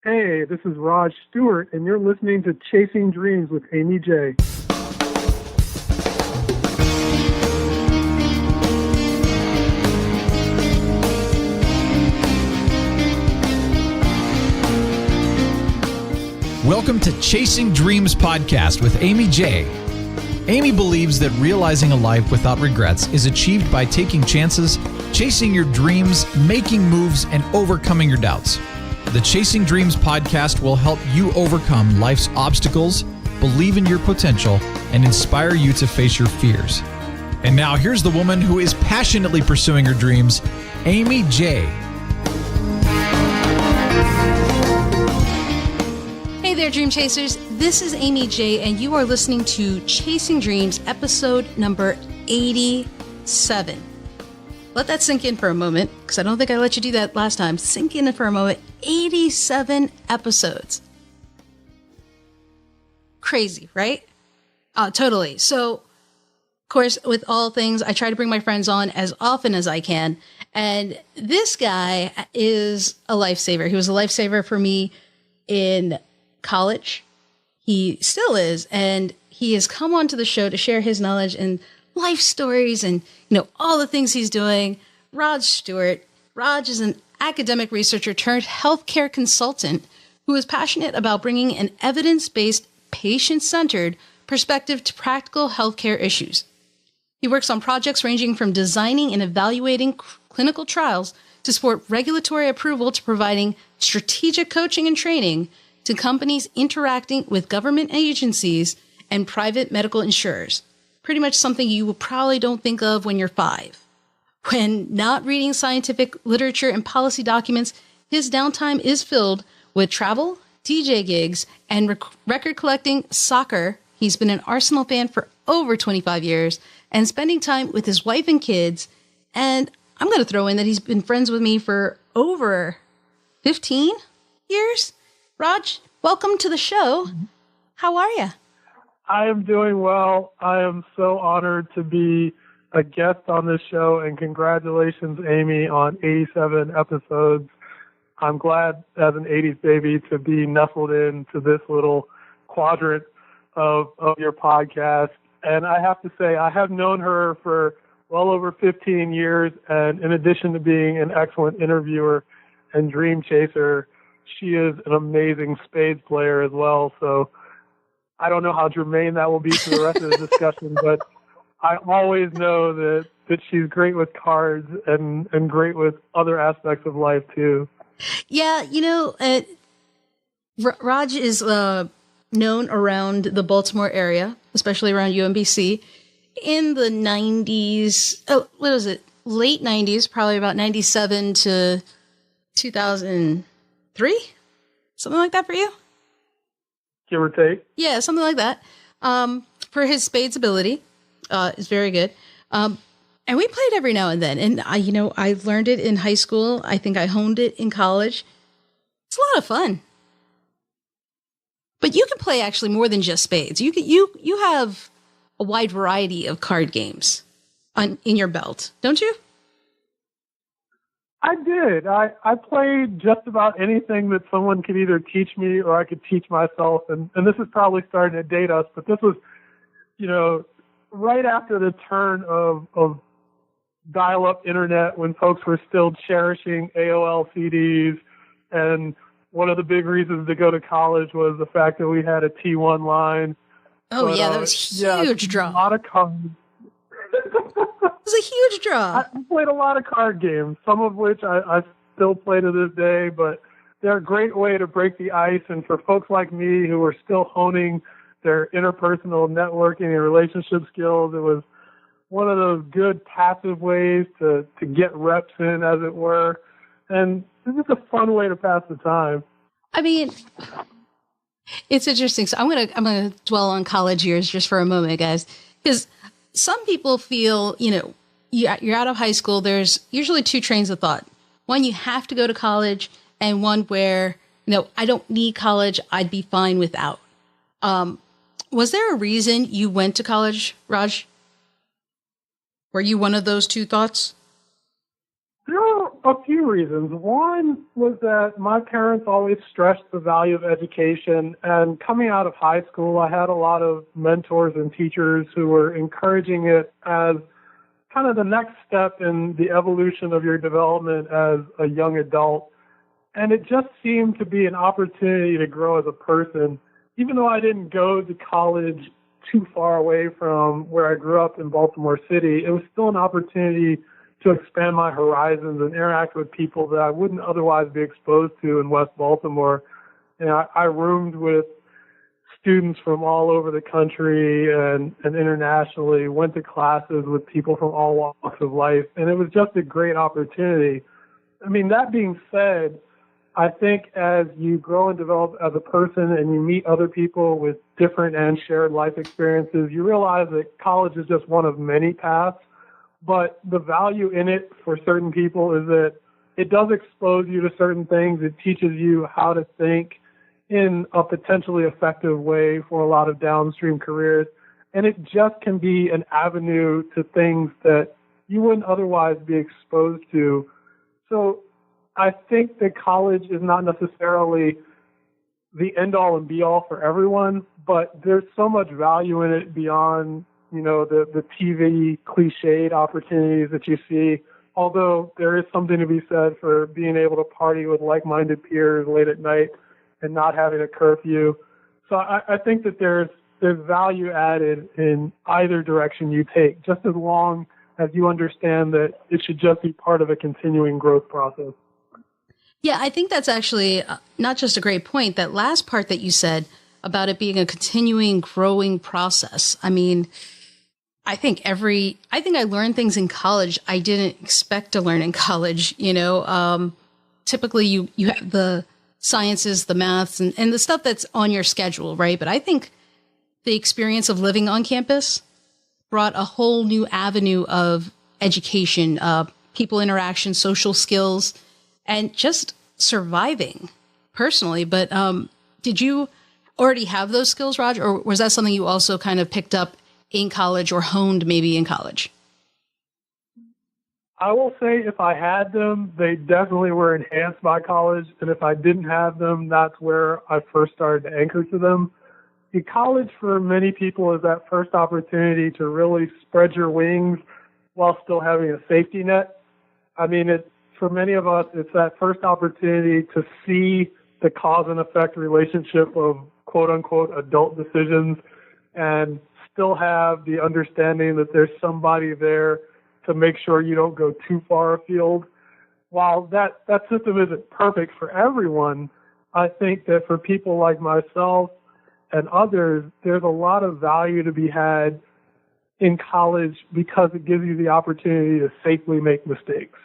Hey, this is Raj Stewart, and you're listening to Chasing Dreams with Amy J. Welcome to Chasing Dreams podcast with Amy J. Amy believes that realizing a life without regrets is achieved by taking chances, chasing your dreams, making moves, and overcoming your doubts. The Chasing Dreams podcast will help you overcome life's obstacles, believe in your potential, and inspire you to face your fears. And now here's the woman who is passionately pursuing her dreams, Amy J. Hey there, Dream Chasers. This is Amy J, and you are listening to Chasing Dreams, episode number 87. Let that sink in for a moment, because I don't think I let you do that last time. Sink in for a moment. 87 episodes. Crazy, right? Totally. So, of course, with all things, I try to bring my friends on as often as I can. And this guy is a lifesaver. He was a lifesaver for me in college. He still is. And he has come onto the show to share his knowledge and life stories and, all the things he's doing. Raj Stewart. Raj is an academic researcher turned healthcare consultant who is passionate about bringing an evidence-based, patient-centered perspective to practical healthcare issues. He works on projects ranging from designing and evaluating clinical trials to support regulatory approval to providing strategic coaching and training to companies interacting with government agencies and private medical insurers. Pretty much something you probably don't think of when you're 5. When not reading scientific literature and policy documents, his downtime is filled with travel, DJ gigs, and record collecting, soccer. He's been an Arsenal fan for over 25 years and spending time with his wife and kids. And I'm going to throw in that he's been friends with me for over 15 years. Raj, welcome to the show. How are you? I am doing well. I am so honored to be a guest on this show, and congratulations, Amy, on 87 episodes. I'm glad, as an 80s baby, to be nestled into this little quadrant of your podcast. And I have to say, I have known her for well over 15 years, and in addition to being an excellent interviewer and dream chaser, she is an amazing spades player as well. So I don't know how germane that will be to the rest of the discussion, but I always know that she's great with cards and great with other aspects of life too. Yeah, Raj is known around the Baltimore area, especially around UMBC, in the 90s. Oh, what was it? Late 90s, probably about 97 to 2003? Something like that for you? Give or take. Yeah, something like that. For his spades ability, is very good. And we played every now and then. And I learned it in high school. I think I honed it in college. It's a lot of fun. But you can play actually more than just spades. You have a wide variety of card games in your belt, don't you? I did. I played just about anything that someone could either teach me or I could teach myself. And this is probably starting to date us, but this was, right after the turn of dial-up internet, when folks were still cherishing AOL CDs. And one of the big reasons to go to college was the fact that we had a T1 line. Oh, but, that was huge draw. A lot of cards. It was a huge draw. I played a lot of card games, some of which I still play to this day, but they're a great way to break the ice. And for folks like me who are still honing their interpersonal networking and relationship skills, it was one of those good passive ways to get reps in, as it were. And it's just a fun way to pass the time. I mean, it's interesting. So I'm gonna dwell on college years just for a moment, guys, because some people feel, you're out of high school. There's usually 2 trains of thought. One, you have to go to college, and one where, I don't need college. I'd be fine without. Was there a reason you went to college, Raj? Were you one of those 2 thoughts? There were A few reasons. One was that my parents always stressed the value of education, and coming out of high school, I had a lot of mentors and teachers who were encouraging it as kind of the next step in the evolution of your development as a young adult. And it just seemed to be an opportunity to grow as a person. Even though I didn't go to college too far away from where I grew up in Baltimore City, it was still an opportunity to expand my horizons and interact with people that I wouldn't otherwise be exposed to in West Baltimore. And I roomed with students from all over the country and internationally, went to classes with people from all walks of life, and it was just a great opportunity. I mean, that being said, I think as you grow and develop as a person and you meet other people with different and shared life experiences, you realize that college is just one of many paths. But the value in it for certain people is that it does expose you to certain things. It teaches you how to think in a potentially effective way for a lot of downstream careers. And it just can be an avenue to things that you wouldn't otherwise be exposed to. So I think that college is not necessarily the end-all and be-all for everyone, but there's so much value in it beyond, you know, the TV cliched opportunities that you see, although there is something to be said for being able to party with like-minded peers late at night and not having a curfew. So I think that there's value added in either direction you take, just as long as you understand that it should just be part of a continuing growth process. Yeah, I think that's actually not just a great point. That last part that you said about it being a continuing growing process. I mean, I think I learned things in college I didn't expect to learn in college. You know, typically you have the sciences, the maths, and the stuff that's on your schedule, right? But I think the experience of living on campus brought a whole new avenue of education, people interaction, social skills, and just surviving personally. But did you already have those skills, Raj, or was that something you also kind of picked up in college or honed maybe in college? I will say if I had them, they definitely were enhanced by college. And if I didn't have them, that's where I first started to anchor to them. In college, for many people, is that first opportunity to really spread your wings while still having a safety net. I mean, for many of us, it's that first opportunity to see the cause and effect relationship of quote unquote adult decisions and still have the understanding that there's somebody there to make sure you don't go too far afield. While that system isn't perfect for everyone, I think that for people like myself and others, there's a lot of value to be had in college because it gives you the opportunity to safely make mistakes.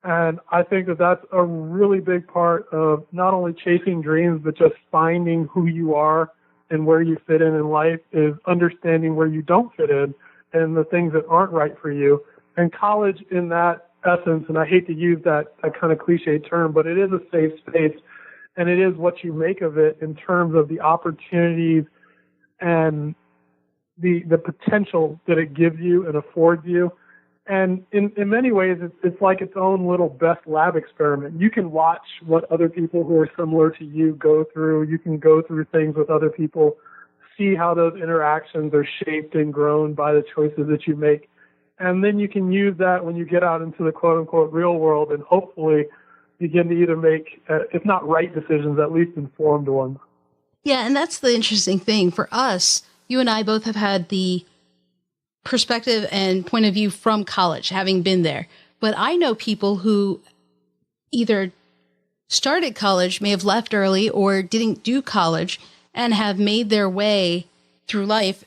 And I think that that's a really big part of not only chasing dreams, but just finding who you are and where you fit in life, is understanding where you don't fit in and the things that aren't right for you. And college in that essence, and I hate to use that kind of cliche term, but it is a safe space, and it is what you make of it in terms of the opportunities and the potential that it gives you and affords you. And in many ways, it's like its own little best lab experiment. You can watch what other people who are similar to you go through. You can go through things with other people, see how those interactions are shaped and grown by the choices that you make. And then you can use that when you get out into the quote-unquote real world and hopefully begin to either make, if not right decisions, at least informed ones. Yeah, and that's the interesting thing. For us, you and I both have had the perspective and point of view from college, having been there. But I know people who either started college, may have left early, or didn't do college and have made their way through life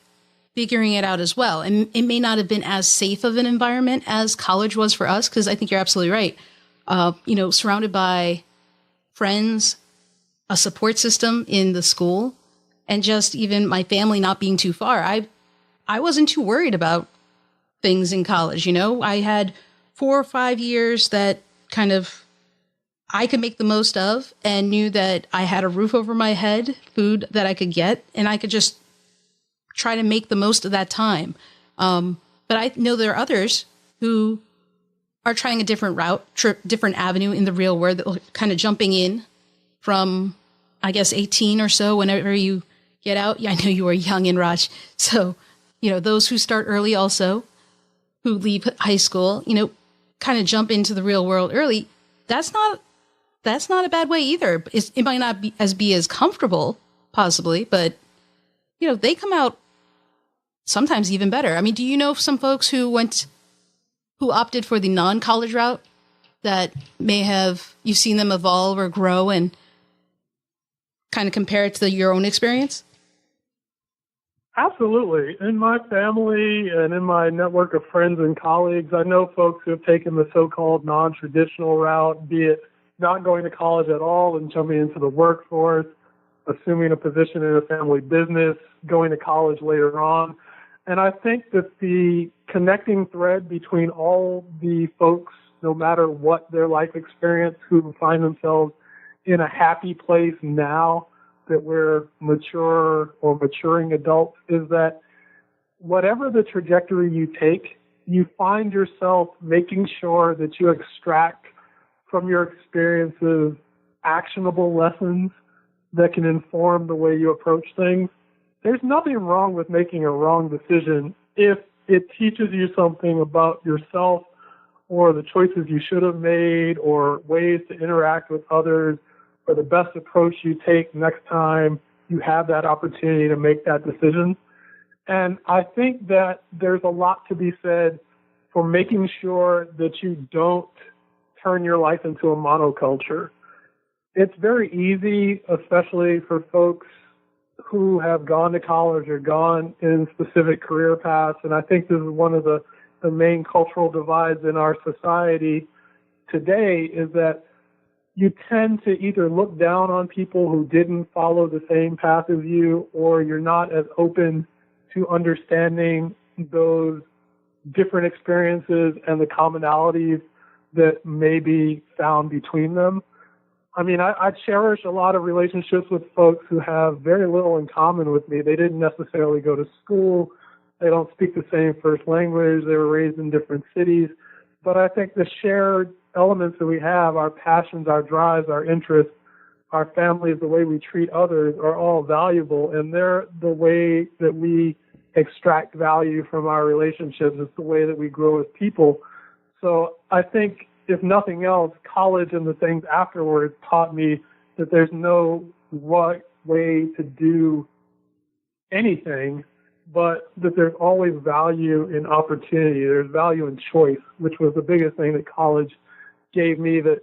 figuring it out as well. And it may not have been as safe of an environment as college was for us, because I think you're absolutely right. Surrounded by friends, a support system in the school, and just even my family not being too far. I wasn't too worried about things in college. You know, I had 4 or 5 years that kind of I could make the most of, and knew that I had a roof over my head, food that I could get, and I could just try to make the most of that time. But I know there are others who are trying a different route, different avenue in the real world, kind of jumping in from, I guess, 18 or so, whenever you get out. Yeah, I know you are young in Raj. So, those who start early also, who leave high school, kind of jump into the real world early. That's not a bad way either. It might not be as comfortable, possibly, but, they come out sometimes even better. I mean, do you know some folks who opted for the non-college route that you've seen them evolve or grow and kind of compare it to your own experience? Absolutely. In my family and in my network of friends and colleagues, I know folks who have taken the so-called non-traditional route, be it not going to college at all and jumping into the workforce, assuming a position in a family business, going to college later on. And I think that the connecting thread between all the folks, no matter what their life experience, who find themselves in a happy place now that we're mature or maturing adults, is that whatever the trajectory you take, you find yourself making sure that you extract from your experiences actionable lessons that can inform the way you approach things. There's nothing wrong with making a wrong decision if it teaches you something about yourself or the choices you should have made or ways to interact with others or the best approach you take next time you have that opportunity to make that decision. And I think that there's a lot to be said for making sure that you don't turn your life into a monoculture. It's very easy, especially for folks who have gone to college or gone in specific career paths. And I think this is one of the main cultural divides in our society today, is that you tend to either look down on people who didn't follow the same path as you, or you're not as open to understanding those different experiences and the commonalities that may be found between them. I mean, I cherish a lot of relationships with folks who have very little in common with me. They didn't necessarily go to school. They don't speak the same first language. They were raised in different cities. But I think the shared elements that we have, our passions, our drives, our interests, our families, the way we treat others, are all valuable. And they're the way that we extract value from our relationships. It's the way that we grow as people. So I think, if nothing else, college and the things afterwards taught me that there's no right way to do anything, but that there's always value in opportunity. There's value in choice, which was the biggest thing that college gave me that,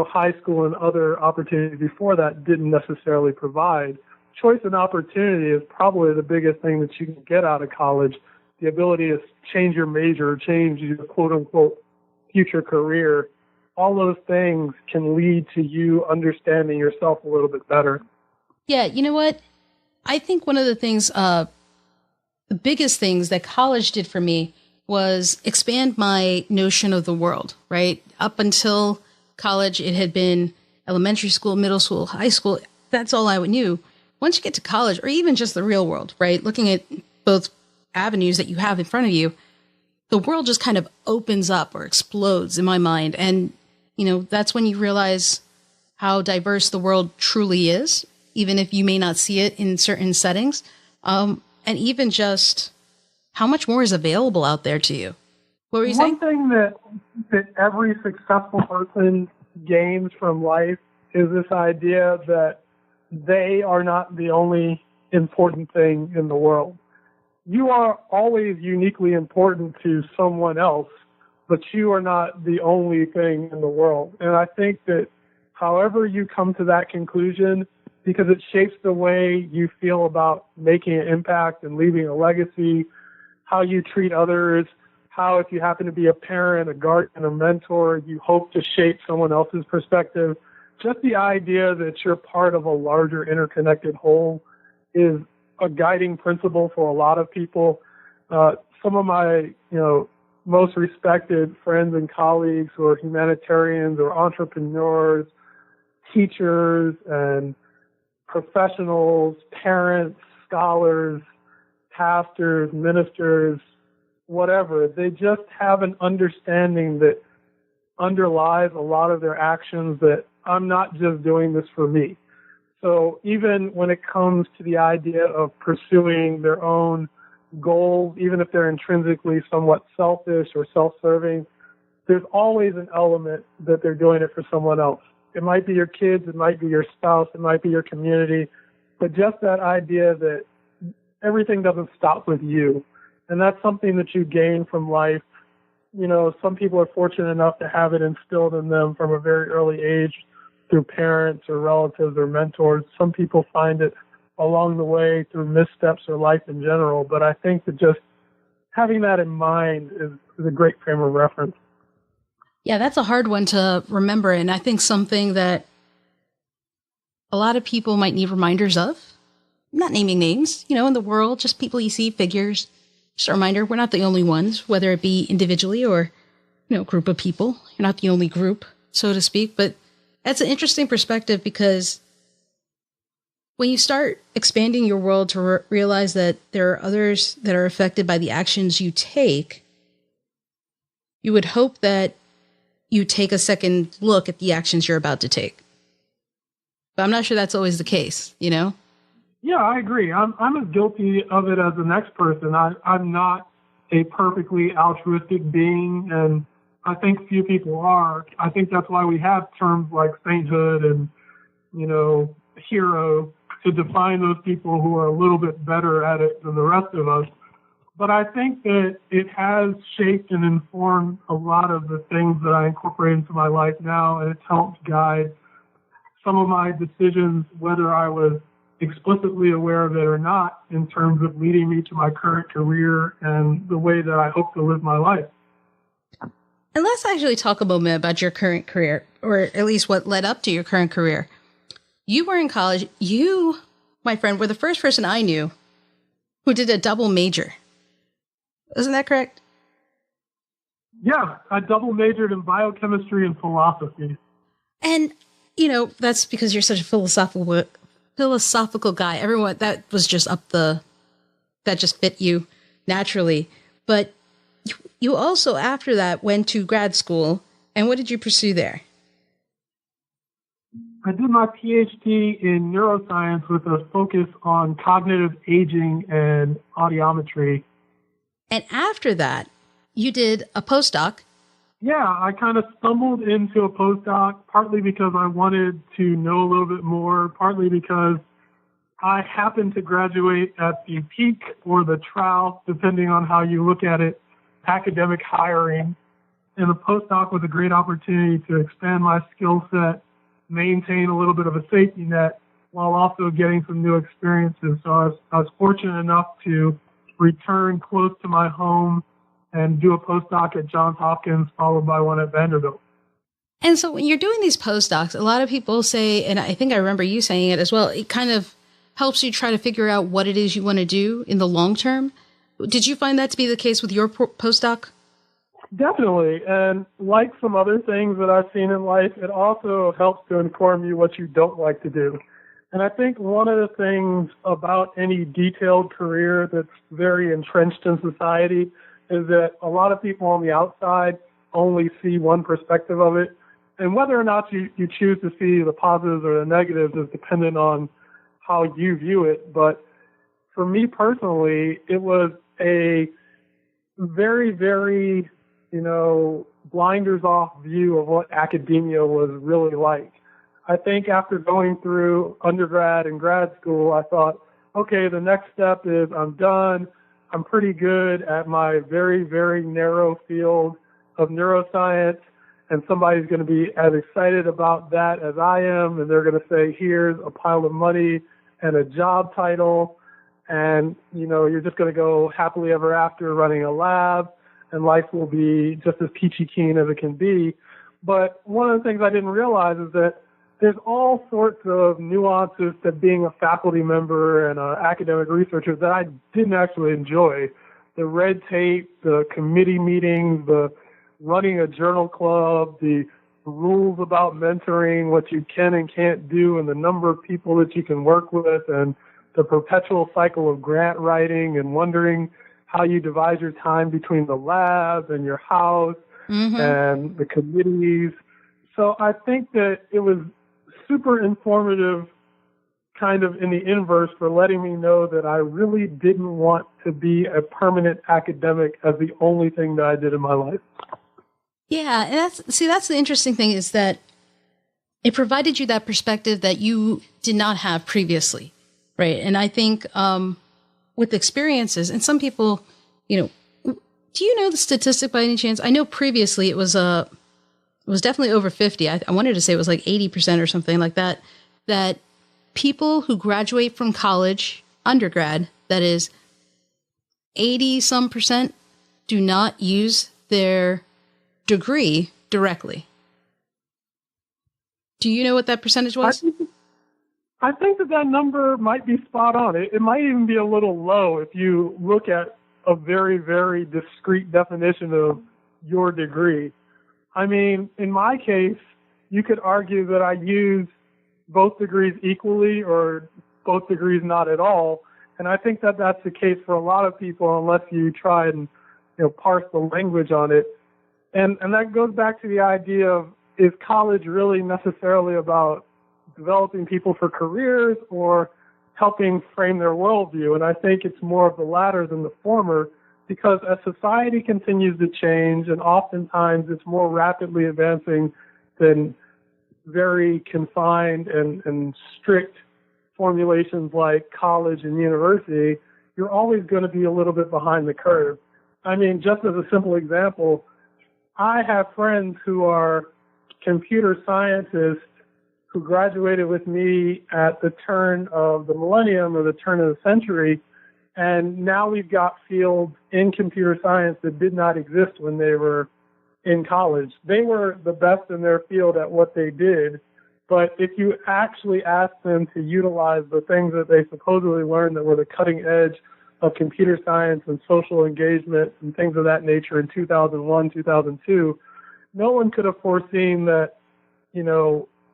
high school and other opportunities before that didn't necessarily provide. Choice and opportunity is probably the biggest thing that you can get out of college. The ability to change your major, change your quote-unquote future career, all those things can lead to you understanding yourself a little bit better. Yeah, you know what? I think one of the things, the biggest things that college did for me was expand my notion of the world, right? Up until college, it had been elementary school, middle school, high school. That's all I knew. Once you get to college, or even just the real world, right? Looking at both avenues that you have in front of you, the world just kind of opens up or explodes in my mind. And, that's when you realize how diverse the world truly is, even if you may not see it in certain settings. And even just how much more is available out there to you. What were you saying? One thing that every successful person gains from life is this idea that they are not the only important thing in the world. You are always uniquely important to someone else, but you are not the only thing in the world. And I think that however you come to that conclusion, because it shapes the way you feel about making an impact and leaving a legacy, how you treat others, how, if you happen to be a parent, a guardian, a mentor, you hope to shape someone else's perspective. Just the idea that you're part of a larger interconnected whole is a guiding principle for a lot of people. Some of my, most respected friends and colleagues who are humanitarians or entrepreneurs, teachers and professionals, parents, scholars, pastors, ministers, whatever, they just have an understanding that underlies a lot of their actions that I'm not just doing this for me. So even when it comes to the idea of pursuing their own goals, even if they're intrinsically somewhat selfish or self-serving, there's always an element that they're doing it for someone else. It might be your kids, it might be your spouse, it might be your community, but just that idea that everything doesn't stop with you. And that's something that you gain from life. You know, some people are fortunate enough to have it instilled in them from a very early age through parents or relatives or mentors. Some people find it along the way through missteps or life in general. But I think that just having that in mind is a great frame of reference. Yeah, that's a hard one to remember. And I think something that a lot of people might need reminders of. I'm not naming names, you know, in the world, just people you see, figures. Just a reminder, we're not the only ones, whether it be individually or, you know, group of people. You're not the only group, so to speak. But that's an interesting perspective, because when you start expanding your world to realize that there are others that are affected by the actions you take, you would hope that you take a second look at the actions you're about to take. But I'm not sure that's always the case, you know? Yeah, I agree. I'm as guilty of it as the next person. I'm not a perfectly altruistic being, and I think few people are. I think that's why we have terms like sainthood and, you know, hero to define those people who are a little bit better at it than the rest of us. But I think that it has shaped and informed a lot of the things that I incorporate into my life now, and it's helped guide some of my decisions, whether I was explicitly aware of it or not, in terms of leading me to my current career and the way that I hope to live my life. And let's actually talk a moment about your current career, or at least what led up to your current career. You were in college. You, my friend, were the first person I knew who did a double major. Isn't that correct? Yeah, I double majored in biochemistry and philosophy. And, you know, that's because you're such a philosophical guy. Everyone, that was just that just fit you naturally. But you also, after that, went to grad school. And what did you pursue there? I did my PhD in neuroscience with a focus on cognitive aging and audiometry. And after that, you did a postdoc. Yeah, I kind of stumbled into a postdoc, partly because I wanted to know a little bit more, partly because I happened to graduate at the peak or the trough, depending on how you look at it, academic hiring. And the postdoc was a great opportunity to expand my skill set, maintain a little bit of a safety net, while also getting some new experiences. So I was fortunate enough to return close to my home and do a postdoc at Johns Hopkins, followed by one at Vanderbilt. And so when you're doing these postdocs, a lot of people say, and I think I remember you saying it as well, it kind of helps you try to figure out what it is you want to do in the long term. Did you find that to be the case with your postdoc? Definitely. And like some other things that I've seen in life, it also helps to inform you what you don't like to do. And I think one of the things about any detailed career that's very entrenched in society is that a lot of people on the outside only see one perspective of it. And whether or not you choose to see the positives or the negatives is dependent on how you view it. But for me personally, it was a very, very, blinders off view of what academia was really like. I think after going through undergrad and grad school, I thought, okay, the next step is I'm done. I'm pretty good at my very, very narrow field of neuroscience, and somebody's going to be as excited about that as I am, and they're going to say, here's a pile of money and a job title, and, you're just going to go happily ever after running a lab, and life will be just as peachy keen as it can be. But one of the things I didn't realize is that there's all sorts of nuances to being a faculty member and an academic researcher that I didn't actually enjoy. The red tape, the committee meetings, the running a journal club, the rules about mentoring, what you can and can't do, and the number of people that you can work with, and the perpetual cycle of grant writing and wondering how you divide your time between the lab and your house and the committees. So I think that it was super informative, kind of in the inverse, for letting me know that I really didn't want to be a permanent academic as the only thing that I did in my life. Yeah, and that's the interesting thing, is that it provided you that perspective that you did not have previously, right? And I think with experiences, and some people, do you know the statistic by any chance? I know previously it was definitely over 50. I wanted to say it was like 80% or something like that, that people who graduate from college, undergrad, that is 80% do not use their degree directly. Do you know what that percentage was? I think that number might be spot on. It might even be a little low if you look at a very, very discrete definition of your degree. I mean, in my case, you could argue that I use both degrees equally or both degrees not at all. And I think that that's the case for a lot of people unless you try and parse the language on it. And that goes back to the idea of, is college really necessarily about developing people for careers or helping frame their worldview? And I think it's more of the latter than the former, because as society continues to change, and oftentimes it's more rapidly advancing than very confined and strict formulations like college and university, you're always going to be a little bit behind the curve. I mean, just as a simple example, I have friends who are computer scientists who graduated with me at the turn of the millennium or the turn of the century, and now we've got fields in computer science that did not exist when they were in college. They were the best in their field at what they did, but if you actually ask them to utilize the things that they supposedly learned that were the cutting edge of computer science and social engagement and things of that nature in 2001, 2002, no one could have foreseen that,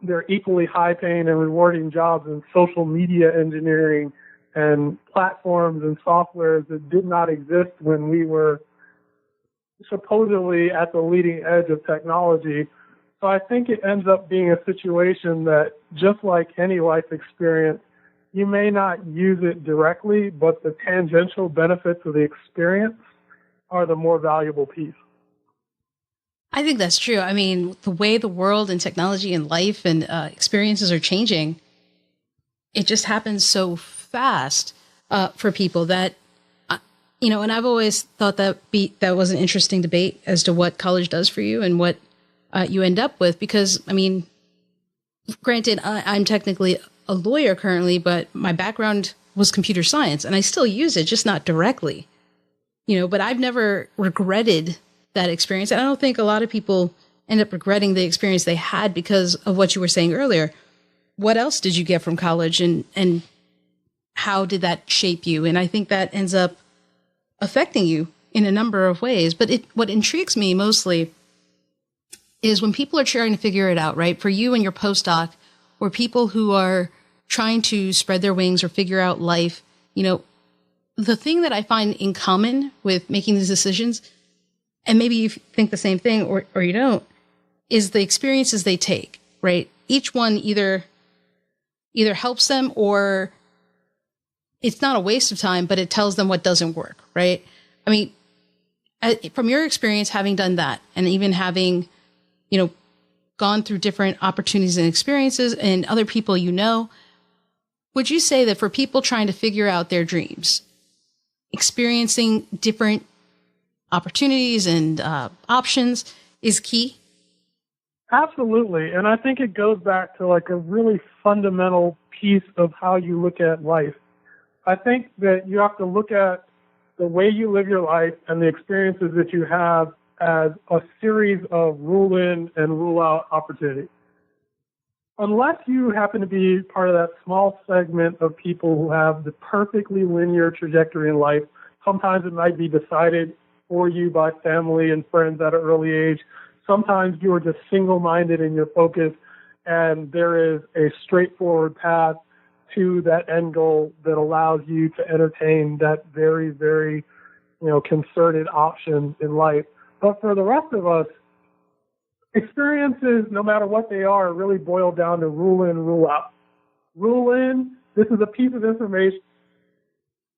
they're equally high-paying and rewarding jobs in social media engineering and platforms and softwares that did not exist when we were supposedly at the leading edge of technology. So I think it ends up being a situation that, just like any life experience, you may not use it directly, but the tangential benefits of the experience are the more valuable piece. I think that's true. I mean, the way the world and technology and life and experiences are changing, it just happens so fast for people that, and I've always thought that was an interesting debate as to what college does for you and what you end up with. Because, I mean, granted, I'm technically a lawyer currently, but my background was computer science and I still use it, just not directly, but I've never regretted that experience. And I don't think a lot of people end up regretting the experience they had because of what you were saying earlier. What else did you get from college and how did that shape you? And I think that ends up affecting you in a number of ways. But what intrigues me mostly is when people are trying to figure it out, right? For you and your postdoc, or people who are trying to spread their wings or figure out life, the thing that I find in common with making these decisions, and maybe you think the same thing or you don't, is the experiences they take, right? Each one either helps them or it's not a waste of time, but it tells them what doesn't work, right? I mean, from your experience, having done that and even having, gone through different opportunities and experiences and other people, would you say that for people trying to figure out their dreams, experiencing different opportunities and options is key? Absolutely. And I think it goes back to like a really fundamental piece of how you look at life. I think that you have to look at the way you live your life and the experiences that you have as a series of rule in and rule out opportunities. Unless you happen to be part of that small segment of people who have the perfectly linear trajectory in life, sometimes it might be decided for you by family and friends at an early age. Sometimes you are just single-minded in your focus, and there is a straightforward path to that end goal that allows you to entertain that very, very, concerted option in life. But for the rest of us, experiences, no matter what they are, really boil down to rule in, rule out. Rule in, this is a piece of information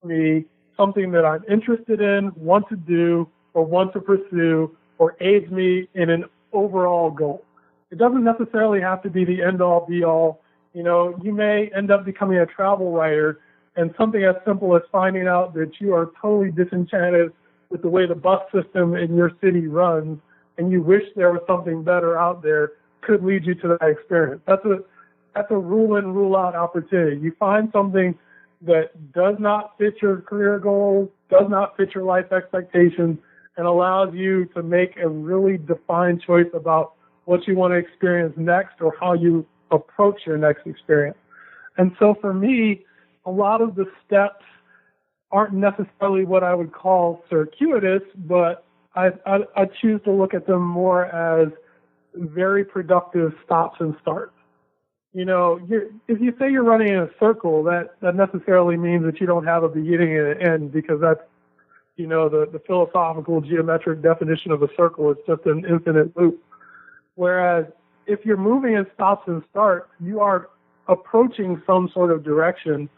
for me, something that I'm interested in, want to do, or want to pursue, or aids me in an overall goal. It doesn't necessarily have to be the end-all, be-all. You know, you may end up becoming a travel writer, and something as simple as finding out that you are totally disenchanted with the way the bus system in your city runs, and you wish there was something better out there, could lead you to that experience. That's a rule in, rule out opportunity. You find something that does not fit your career goals, does not fit your life expectations, and allows you to make a really defined choice about what you want to experience next or how you approach your next experience. And so for me, a lot of the steps aren't necessarily what I would call circuitous, but I choose to look at them more as very productive stops and starts. You know, if you say you're running in a circle, that necessarily means that you don't have a beginning and an end, because that's, you know, the philosophical geometric definition of a circle. It's just an infinite loop. Whereas if you're moving in stops and starts, you are approaching some sort of direction,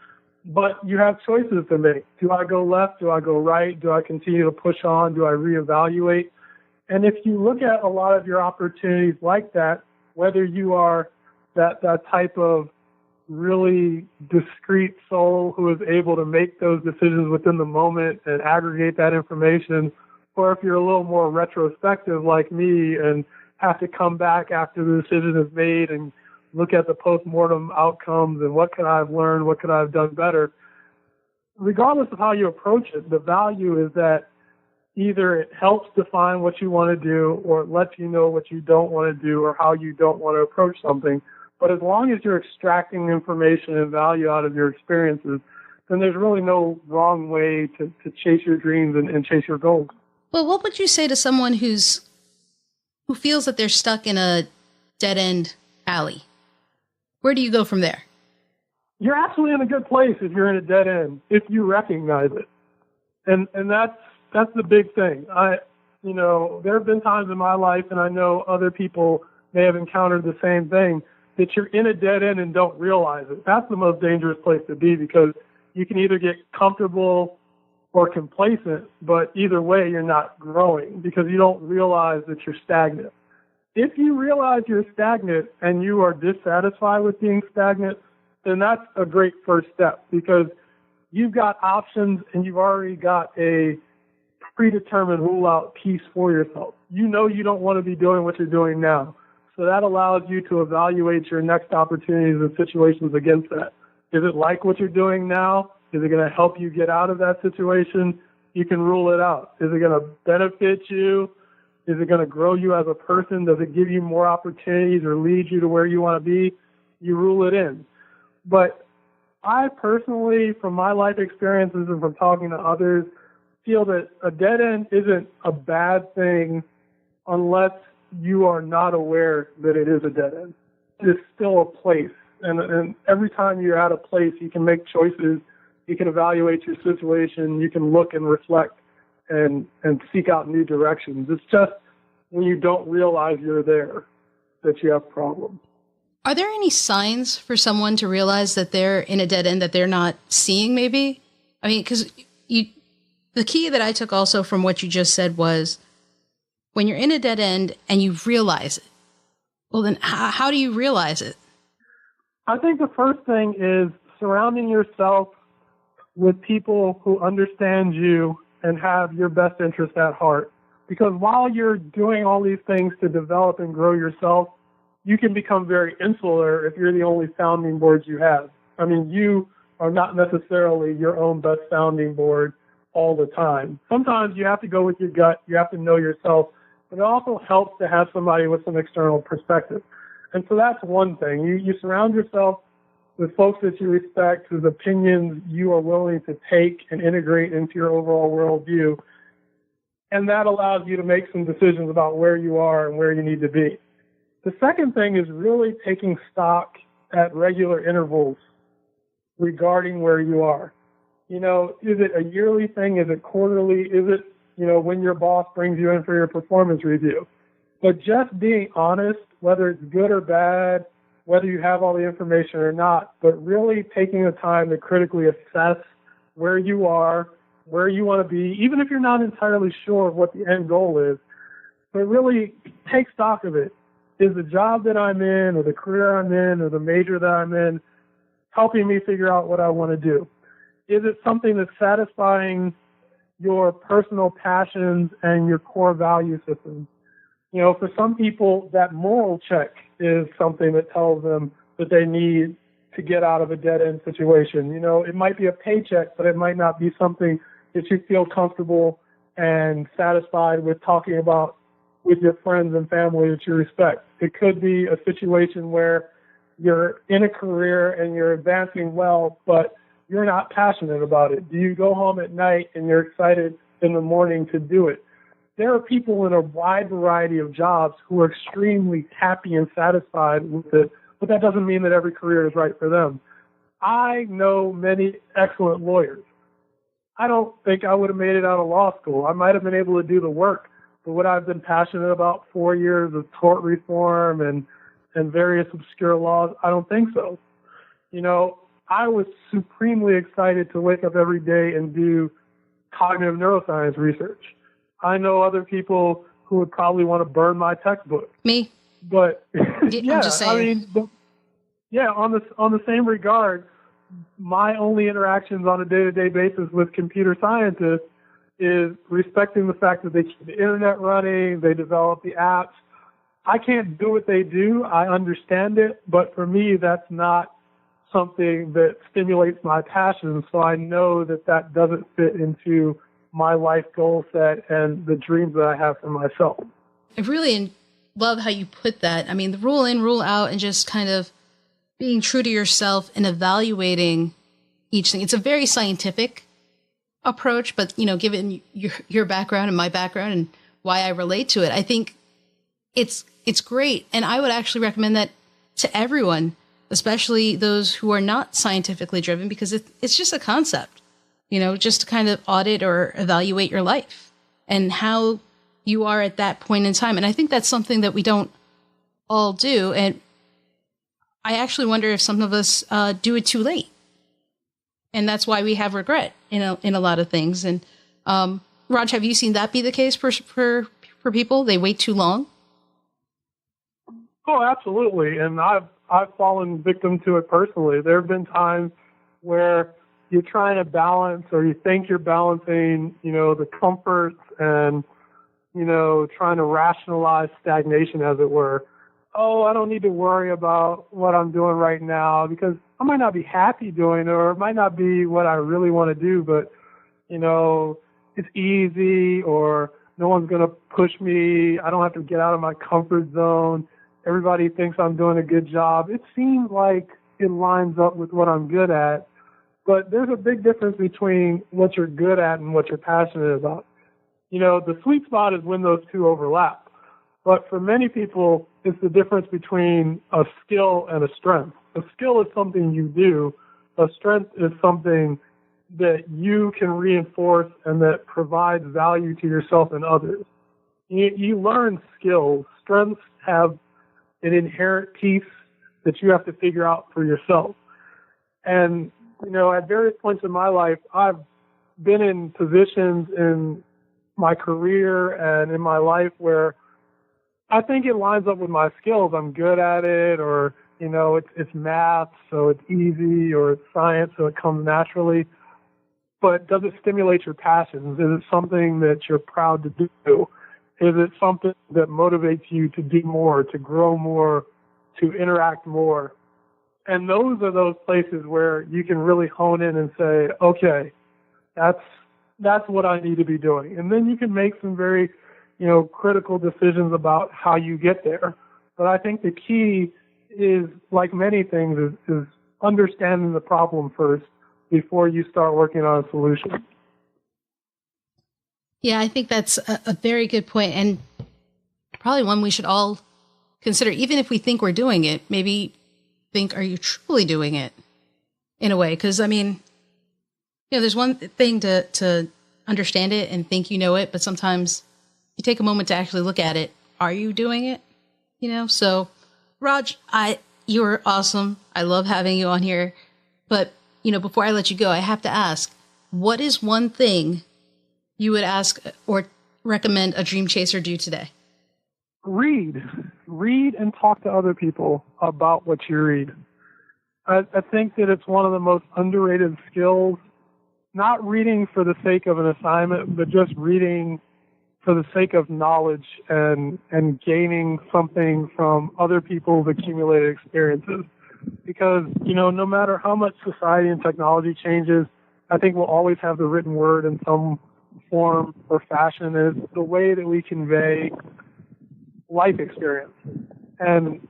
but you have choices to make. Do I go left? Do I go right? Do I continue to push on? Do I reevaluate? And if you look at a lot of your opportunities like that, whether you are that type of really discrete soul who is able to make those decisions within the moment and aggregate that information, or if you're a little more retrospective like me and have to come back after the decision is made and look at the post-mortem outcomes and what could I have learned, what could I have done better. Regardless of how you approach it, the value is that either it helps define what you want to do, or it lets you know what you don't want to do or how you don't want to approach something. But as long as you're extracting information and value out of your experiences, then there's really no wrong way to chase your dreams and chase your goals. Well, what would you say to someone who feels that they're stuck in a dead-end alley? Where do you go from there? You're actually in a good place if you're in a dead end, if you recognize it. And that's the big thing. There have been times in my life, and I know other people may have encountered the same thing, that you're in a dead end and don't realize it. That's the most dangerous place to be, because you can either get comfortable or complacent, but either way, you're not growing because you don't realize that you're stagnant. If you realize you're stagnant and you are dissatisfied with being stagnant, then that's a great first step, because you've got options and you've already got a predetermined rule-out piece for yourself. You know you don't want to be doing what you're doing now. So that allows you to evaluate your next opportunities and situations against that. Is it like what you're doing now? Is it going to help you get out of that situation? You can rule it out. Is it going to benefit you? Is it going to grow you as a person? Does it give you more opportunities or lead you to where you want to be? You rule it in. But I personally, from my life experiences and from talking to others, feel that a dead end isn't a bad thing unless you are not aware that it is a dead end. It's still a place. And every time you're at a place, you can make choices. You can evaluate your situation. You can look and reflect and seek out new directions. It's just when you don't realize you're there that you have problems. Are there any signs for someone to realize that they're in a dead end that they're not seeing, maybe? I mean, because the key that I took also from what you just said was when you're in a dead end and you realize it, well, then how do you realize it? I think the first thing is surrounding yourself with people who understand you and have your best interest at heart. Because while you're doing all these things to develop and grow yourself, you can become very insular if you're the only sounding board you have. I mean, you are not necessarily your own best sounding board all the time. Sometimes you have to go with your gut, you have to know yourself, but it also helps to have somebody with some external perspective. And so that's one thing. You surround yourself with folks that you respect, whose opinions you are willing to take and integrate into your overall worldview. And that allows you to make some decisions about where you are and where you need to be. The second thing is really taking stock at regular intervals regarding where you are. You know, is it a yearly thing? Is it quarterly? Is it, when your boss brings you in for your performance review? But just being honest, whether it's good or bad, whether you have all the information or not, but really taking the time to critically assess where you are, where you want to be, even if you're not entirely sure of what the end goal is, but really take stock of it. Is the job that I'm in, or the career I'm in, or the major that I'm in helping me figure out what I want to do? Is it something that's satisfying your personal passions and your core value system? You know, for some people, that moral check is something that tells them that they need to get out of a dead-end situation. You know, it might be a paycheck, but it might not be something that you feel comfortable and satisfied with talking about with your friends and family that you respect. It could be a situation where you're in a career and you're advancing well, but you're not passionate about it. Do you go home at night and you're excited in the morning to do it? There are people in a wide variety of jobs who are extremely happy and satisfied with it, but that doesn't mean that every career is right for them. I know many excellent lawyers. I don't think I would have made it out of law school. I might have been able to do the work, but would I have been passionate about 4 years of tort reform and various obscure laws? I don't think so. You know, I was supremely excited to wake up every day and do cognitive neuroscience research. I know other people who would probably want to burn my textbook. Me? But yeah, I'm just saying. I mean, on the same regard, my only interactions on a day-to-day basis with computer scientists is respecting the fact that they keep the internet running, they develop the apps. I can't do what they do. I understand it, but for me, that's not something that stimulates my passion. So I know that that doesn't fit into my life goal set and the dreams that I have for myself. I really love how you put that. I mean, the rule in, rule out, and just kind of being true to yourself and evaluating each thing. It's a very scientific approach, but, you know, given your background and my background and why I relate to it, I think it's great. And I would actually recommend that to everyone, especially those who are not scientifically driven, because it's just a concept, you know, just to kind of audit or evaluate your life and how you are at that point in time. And I think that's something that we don't all do. And I actually wonder if some of us do it too late. And that's why we have regret in a lot of things. And Raj, have you seen that be the case for people? They wait too long? Oh, absolutely. And I've fallen victim to it personally. There have been times where you're trying to balance, or you think you're balancing, you know, the comforts and, you know, trying to rationalize stagnation, as it were. Oh, I don't need to worry about what I'm doing right now because I might not be happy doing it, or it might not be what I really want to do, but, you know, it's easy, or no one's going to push me. I don't have to get out of my comfort zone. Everybody thinks I'm doing a good job. It seems like it lines up with what I'm good at, but there's a big difference between what you're good at and what you're passionate about. You know, the sweet spot is when those two overlap. But for many people, it's the difference between a skill and a strength. A skill is something you do. A strength is something that you can reinforce and that provides value to yourself and others. You learn skills. Strengths have an inherent piece that you have to figure out for yourself. And, you know, at various points in my life, I've been in positions in my career and in my life where I think it lines up with my skills. I'm good at it, or, you know, it's math, so it's easy, or it's science, so it comes naturally. But does it stimulate your passions? Is it something that you're proud to do? Is it something that motivates you to do more, to grow more, to interact more? And those are those places where you can really hone in and say, okay, that's what I need to be doing. And then you can make some very, you know, critical decisions about how you get there. But I think the key is, like many things, is understanding the problem first before you start working on a solution. Yeah, I think that's a very good point, and probably one we should all consider. Even if we think we're doing it, maybe think, are you truly doing it in a way? Because, I mean, you know, there's one thing to understand it and think you know it, but sometimes you take a moment to actually look at it are you doing it? So Raj, you're awesome. I love having you on here. But, before I let you go, I have to ask, what is one thing you would ask or recommend a dream chaser do today? Read and talk to other people about what you read. I think that it's one of the most underrated skills, not reading for the sake of an assignment, but just reading for the sake of knowledge and gaining something from other people's accumulated experiences. Because, no matter how much society and technology changes, I think we'll always have the written word in some form or fashion. And it's the way that we convey life experience. And,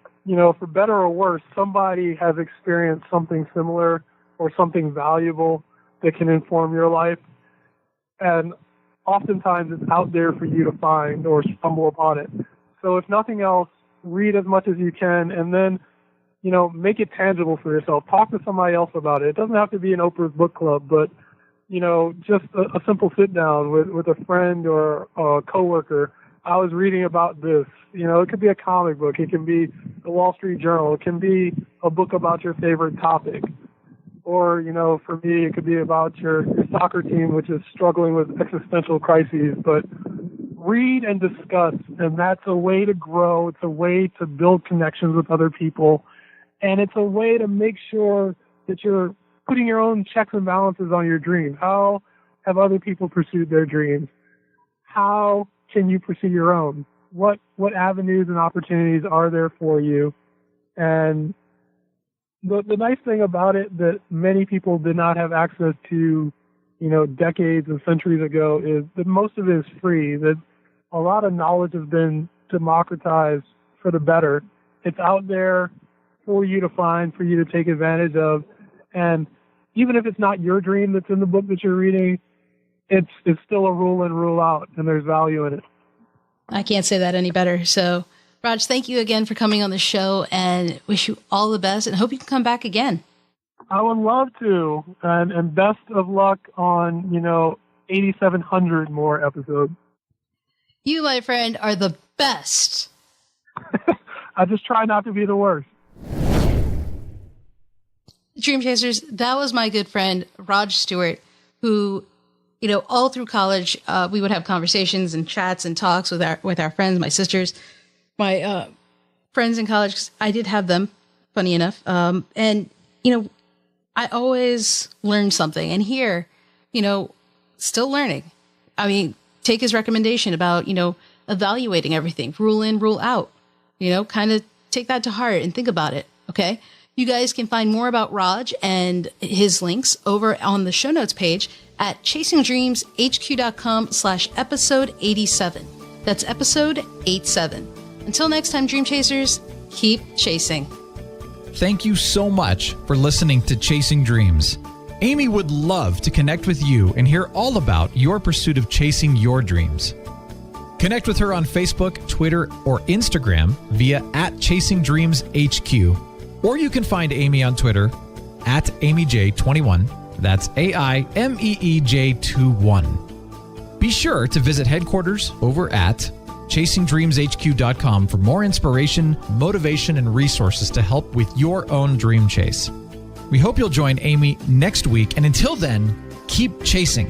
for better or worse, somebody has experienced something similar or something valuable that can inform your life. And oftentimes it's out there for you to find or stumble upon it. So if nothing else, read as much as you can and then, make it tangible for yourself. Talk to somebody else about it. It doesn't have to be an Oprah's book club, but, just a simple sit down with a friend or a coworker. I was reading about this. It could be a comic book. It can be the Wall Street Journal. It can be a book about your favorite topic. Or, for me, it could be about your soccer team, which is struggling with existential crises. But read and discuss, and that's a way to grow. It's a way to build connections with other people. And it's a way to make sure that you're putting your own checks and balances on your dreams. How have other people pursued their dreams? How can you pursue your own? What avenues and opportunities are there for you? And the nice thing about it that many people did not have access to, decades and centuries ago is that most of it is free, that a lot of knowledge has been democratized for the better. It's out there for you to find, for you to take advantage of. And even if it's not your dream that's in the book that you're reading, it's still a rule in, rule out, and there's value in it. I can't say that any better. So, Raj, thank you again for coming on the show and wish you all the best and hope you can come back again. I would love to. And best of luck on, 8,700 more episodes. You, my friend, are the best. I just try not to be the worst. Dream Chasers, that was my good friend, Raj Stewart, who, all through college, we would have conversations and chats and talks with our friends, my sisters, my friends in college, 'cause I did have them, funny enough. And, I always learned something. And here, still learning. I mean, take his recommendation about, evaluating everything, rule in, rule out, kind of take that to heart and think about it. Okay. You guys can find more about Raj and his links over on the show notes page at chasingdreamshq.com/episode 87. That's episode 87. Until next time, Dream Chasers, keep chasing. Thank you so much for listening to Chasing Dreams. Amy would love to connect with you and hear all about your pursuit of chasing your dreams. Connect with her on Facebook, Twitter, or Instagram via @ChasingDreamsHQ. Or you can find Amy on Twitter @AmyJ21. That's AIMEEJ21. Be sure to visit headquarters over at ChasingDreamsHQ.com for more inspiration, motivation, and resources to help with your own dream chase. We hope you'll join Amy next week, and until then, keep chasing.